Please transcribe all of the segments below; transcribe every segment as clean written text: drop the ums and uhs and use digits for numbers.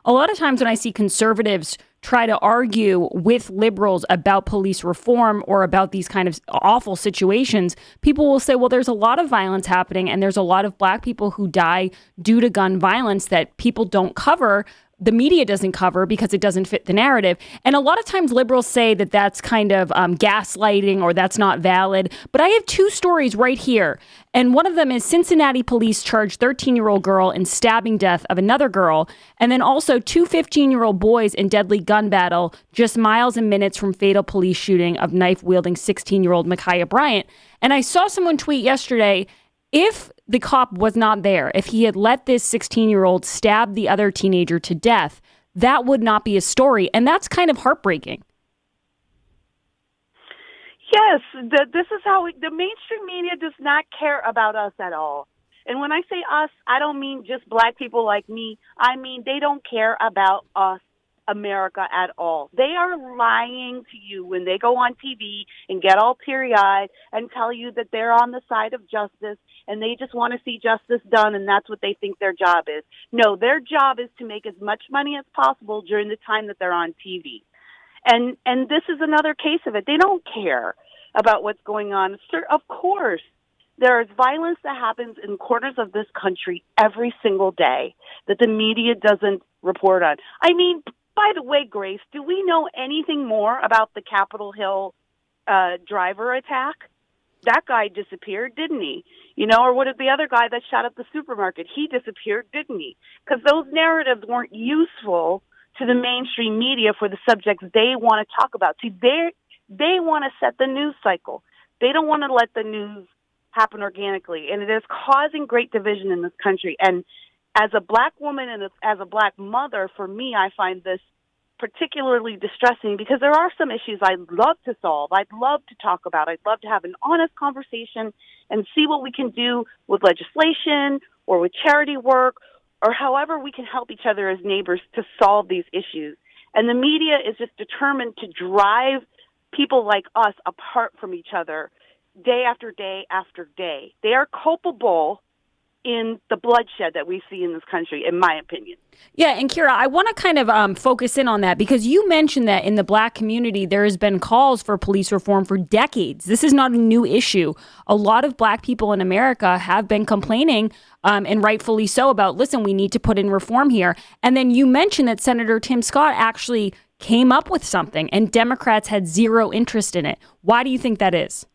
a lot of times when I see conservatives try to argue with liberals about police reform or about these kind of awful situations, people will say, well, there's a lot of violence happening and there's a lot of black people who die due to gun violence that people don't cover. The media doesn't cover because it doesn't fit the narrative. And a lot of times liberals say that that's kind of gaslighting or that's not valid. But I have two stories right here. And one of them is Cincinnati police charged 13-year-old girl in stabbing death of another girl. And then also two 15-year-old boys in deadly gun battle just miles and minutes from fatal police shooting of knife-wielding 16-year-old Micaiah Bryant. And I saw someone tweet yesterday, if the cop was not there, if he had let this 16-year-old stab the other teenager to death, that would not be a story. And that's kind of heartbreaking. Yes, this is how the mainstream media does not care about us at all. And when I say us, I don't mean just black people like me. I mean, they don't care about us, America, at all. They are lying to you when they go on TV and get all teary-eyed and tell you that they're on the side of justice and they just want to see justice done, and that's what they think their job is. No, their job is to make as much money as possible during the time that they're on TV. And this is another case of it. They don't care about what's going on. Of course, there is violence that happens in corners of this country every single day that the media doesn't report on. I mean, by the way, Grace, do we know anything more about the Capitol Hill driver attack? That guy disappeared, didn't he? You know, or what did the other guy that shot up the supermarket? He disappeared, didn't he? Because those narratives weren't useful to the mainstream media for the subjects they want to talk about. See, they want to set the news cycle. They don't want to let the news happen organically, and it is causing great division in this country. And as a black woman and as a black mother, for me, I find this particularly distressing because there are some issues I'd love to solve. I'd love to talk about. I'd love to have an honest conversation and see what we can do with legislation or with charity work or however we can help each other as neighbors to solve these issues. And the media is just determined to drive people like us apart from each other day after day after day. They are culpable in the bloodshed that we see in this country, in my opinion. Yeah, and Kira, I want to kind of focus in on that because you mentioned that in the black community, there has been calls for police reform for decades. This is not a new issue. A lot of black people in America have been complaining, and rightfully so, about, listen, we need to put in reform here. And then you mentioned that Senator Tim Scott actually came up with something and Democrats had zero interest in it. Why do you think that is?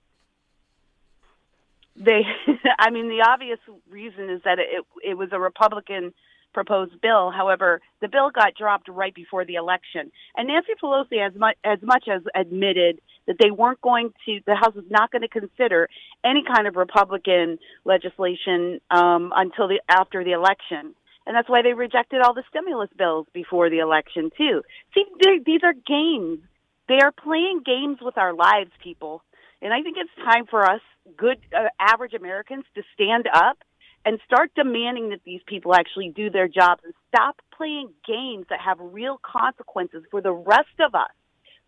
I mean, the obvious reason is that it was a Republican proposed bill. However, the bill got dropped right before the election. And Nancy Pelosi as much as admitted that they weren't going to, the House was not going to consider any kind of Republican legislation until after the election. And that's why they rejected all the stimulus bills before the election, too. See, these are games. They are playing games with our lives, people. And I think it's time for us, good average Americans, to stand up and start demanding that these people actually do their jobs and stop playing games that have real consequences for the rest of us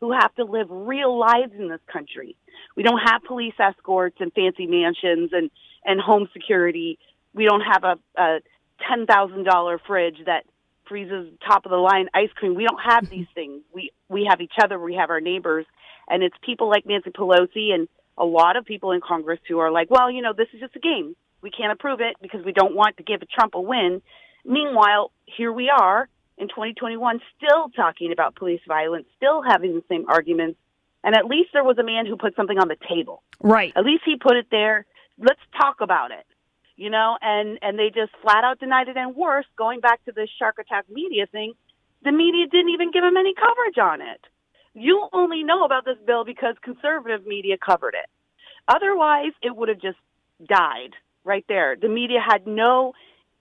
who have to live real lives in this country. We don't have police escorts and fancy mansions and home security. We don't have a $10,000 fridge that freezes top-of-the-line ice cream. We don't have these things. We have each other. We have our neighbors. And it's people like Nancy Pelosi and a lot of people in Congress who are like, well, you know, this is just a game. We can't approve it because we don't want to give Trump a win. Meanwhile, here we are in 2021 still talking about police violence, still having the same arguments. And at least there was a man who put something on the table. Right. At least he put it there. Let's talk about it. You know, and they just flat out denied it. And worse, going back to the shark attack media thing, the media didn't even give him any coverage on it. You only know about this bill because conservative media covered it. Otherwise, it would have just died right there. The media had no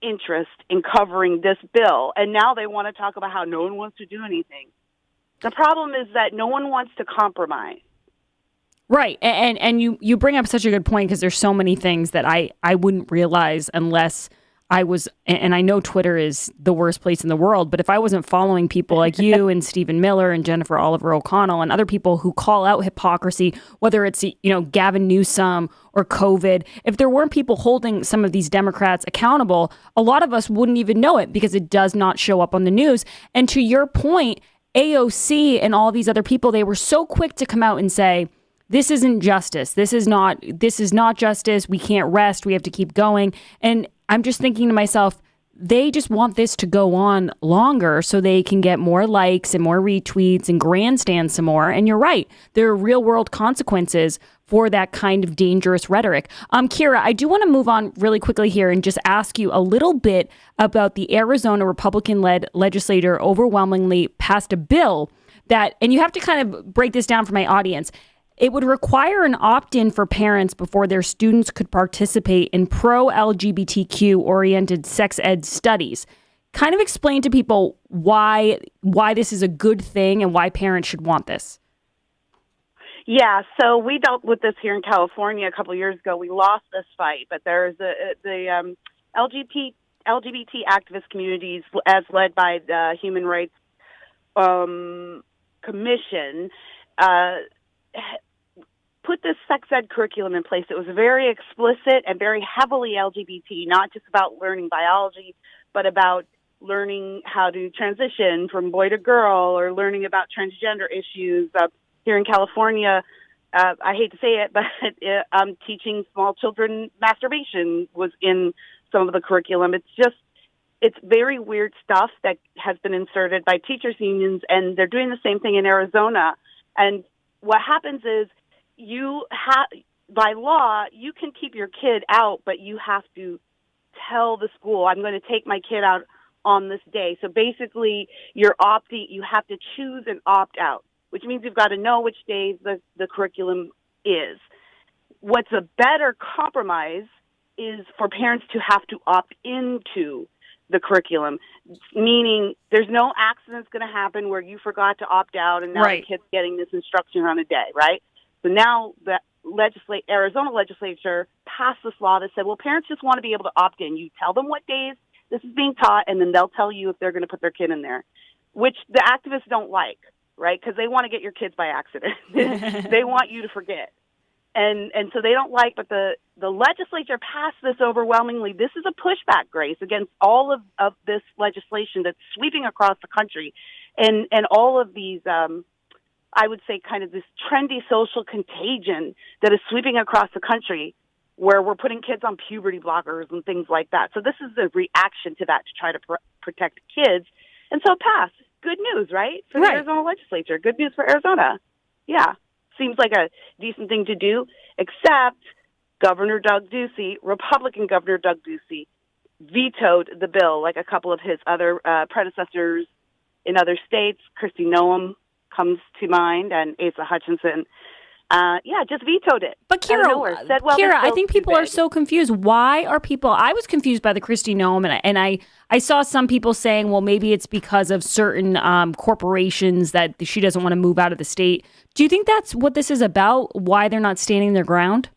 interest in covering this bill, and now they want to talk about how no one wants to do anything. The problem is that no one wants to compromise. Right. And you bring up such a good point because there's so many things that I wouldn't realize unless I was, and I know Twitter is the worst place in the world, but if I wasn't following people like you and Stephen Miller and Jennifer Oliver O'Connell and other people who call out hypocrisy, whether it's, Gavin Newsom or COVID, if there weren't people holding some of these Democrats accountable, a lot of us wouldn't even know it because it does not show up on the news. And to your point, AOC and all these other people, they were so quick to come out and say, this isn't justice. This is not justice. We can't rest. We have to keep going. And I'm just thinking to myself, they just want this to go on longer so they can get more likes and more retweets and grandstand some more. And you're right. There are real world consequences for that kind of dangerous rhetoric. Kira, I do want to move on really quickly here and just ask you a little bit about the Arizona Republican-led legislature overwhelmingly passed a bill that, and you have to kind of break this down for my audience. It would require an opt-in for parents before their students could participate in pro-LGBTQ-oriented sex ed studies. Kind of explain to people why this is a good thing and why parents should want this. Yeah, so we dealt with this here in California a couple of years ago. We lost this fight, but there's the LGBT activist communities, as led by the Human Rights Commission, put this sex ed curriculum in place. It was very explicit and very heavily LGBT, not just about learning biology, but about learning how to transition from boy to girl or learning about transgender issues. Here in California, I hate to say it, but teaching small children masturbation was in some of the curriculum. It's very weird stuff that has been inserted by teachers' unions, and they're doing the same thing in Arizona. And what happens is, by law, you can keep your kid out, but you have to tell the school, I'm going to take my kid out on this day. So basically, you have to choose an opt out, which means you've got to know which days the curriculum is. What's a better compromise is for parents to have to opt into the curriculum, meaning there's no accident's going to happen where you forgot to opt out and now the kid's getting this instruction on a day, right? So now the Arizona legislature passed this law that said, well, parents just want to be able to opt in. You tell them what days this is being taught, and then they'll tell you if they're going to put their kid in there, which the activists don't like, right? Because they want to get your kids by accident. They want you to forget. And so they don't like, but the legislature passed this overwhelmingly. This is a pushback, Grace, against all of this legislation that's sweeping across the country. And all of these, I would say, kind of this trendy social contagion that is sweeping across the country, where we're putting kids on puberty blockers and things like that. So this is a reaction to that to try to protect kids. And so it passed. Good news, right? For the Arizona legislature. Good news for Arizona. Yeah. Seems like a decent thing to do, except Governor Doug Ducey, Republican Governor Doug Ducey, vetoed the bill like a couple of his other predecessors in other states. Kristi Noem comes to mind, and Asa Hutchinson. Just vetoed it. But Kira, I think people are so confused. Why are people? I was confused by the Kristi Noem, and I saw some people saying, well, maybe it's because of certain corporations that she doesn't want to move out of the state. Do you think that's what this is about? Why they're not standing their ground?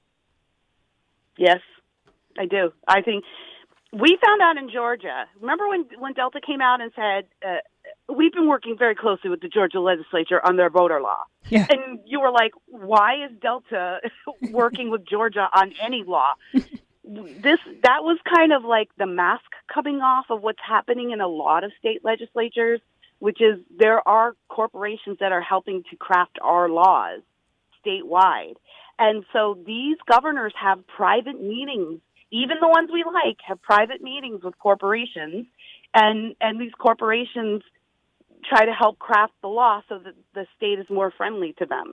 Yes, I do. I think we found out in Georgia. Remember when Delta came out and said, we've been working very closely with the Georgia legislature on their voter law. Yeah. And you were like, why is Delta working with Georgia on any law? That was kind of like the mask coming off of what's happening in a lot of state legislatures, which is there are corporations that are helping to craft our laws statewide. And so these governors have private meetings. Even the ones we like have private meetings with corporations, and these corporations try to help craft the law so that the state is more friendly to them.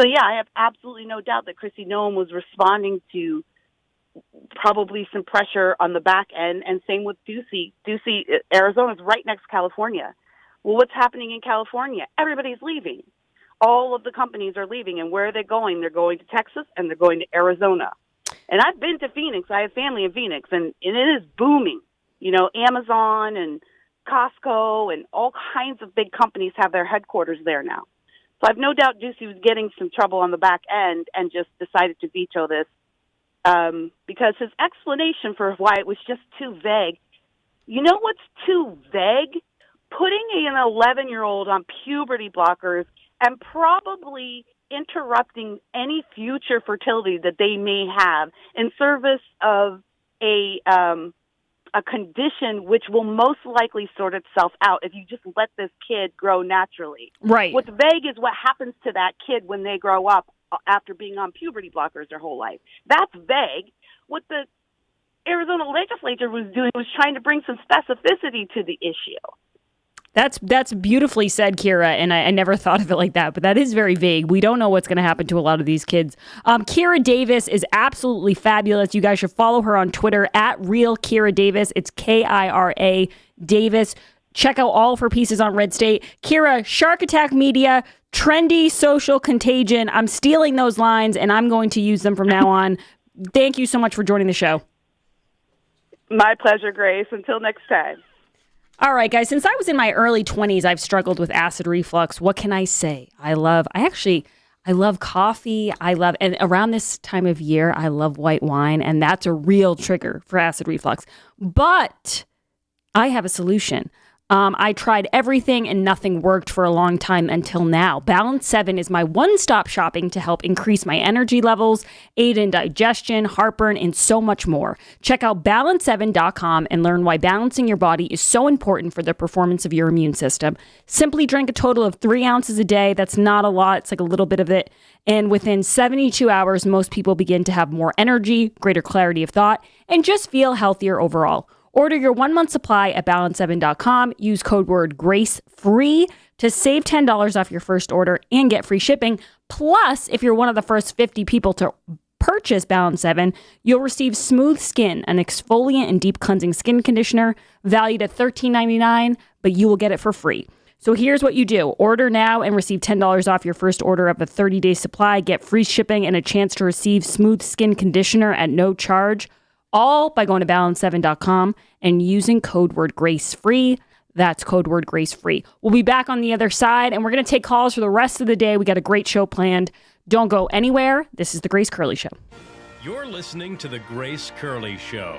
So, yeah, I have absolutely no doubt that Kristi Noem was responding to probably some pressure on the back end, and same with Ducey. Arizona's right next to California. Well, what's happening in California? Everybody's leaving. All of the companies are leaving, and where are they going? They're going to Texas, and they're going to Arizona. And I've been to Phoenix. I have family in Phoenix, and it is booming. You know, Amazon and Costco and all kinds of big companies have their headquarters there now. So I've no doubt Ducey was getting some trouble on the back end and just decided to veto this because his explanation for why it was just too vague. You know what's too vague? Putting an 11-year-old on puberty blockers and probably interrupting any future fertility that they may have in service of a condition which will most likely sort itself out if you just let this kid grow naturally. Right. What's vague is what happens to that kid when they grow up after being on puberty blockers their whole life. That's vague. What the Arizona legislature was doing was trying to bring some specificity to the issue. That's beautifully said, Kira, and I never thought of it like that, but that is very vague. We don't know what's going to happen to a lot of these kids. Kira Davis is absolutely fabulous. You guys should follow her on Twitter at Real Kira Davis. It's Kira Davis. Check out all of her pieces on RedState. Kira, Shark Attack Media, trendy social contagion. I'm stealing those lines, and I'm going to use them from now on. Thank you so much for joining the show. My pleasure, Grace. Until next time. All right, guys, since I was in my early 20s, I've struggled with acid reflux. What can I say? I love coffee. And around this time of year, I love white wine, and that's a real trigger for acid reflux. But I have a solution. I tried everything and nothing worked for a long time until now. Balance 7 is my one-stop shopping to help increase my energy levels, aid in digestion, heartburn, and so much more. Check out balance7.com and learn why balancing your body is so important for the performance of your immune system. Simply drink a total of 3 ounces a day. That's not a lot. It's like a little bit of it. And within 72 hours, most people begin to have more energy, greater clarity of thought, and just feel healthier overall. Order your 1-month supply at balance7.com. Use code word GRACEFREE to save $10 off your first order and get free shipping. Plus, if you're one of the first 50 people to purchase Balance 7, you'll receive Smooth Skin, an exfoliant and deep cleansing skin conditioner valued at $13.99, but you will get it for free. So here's what you do. Order now and receive $10 off your first order of a 30-day supply. Get free shipping and a chance to receive Smooth Skin Conditioner at no charge. All by going to balance7.com and using code word GRACEFREE. That's code word GRACEFREE. We'll be back on the other side, and we're going to take calls for the rest of the day. We got a great show planned. Don't go anywhere. This is The Grace Curley Show. You're listening to The Grace Curley Show.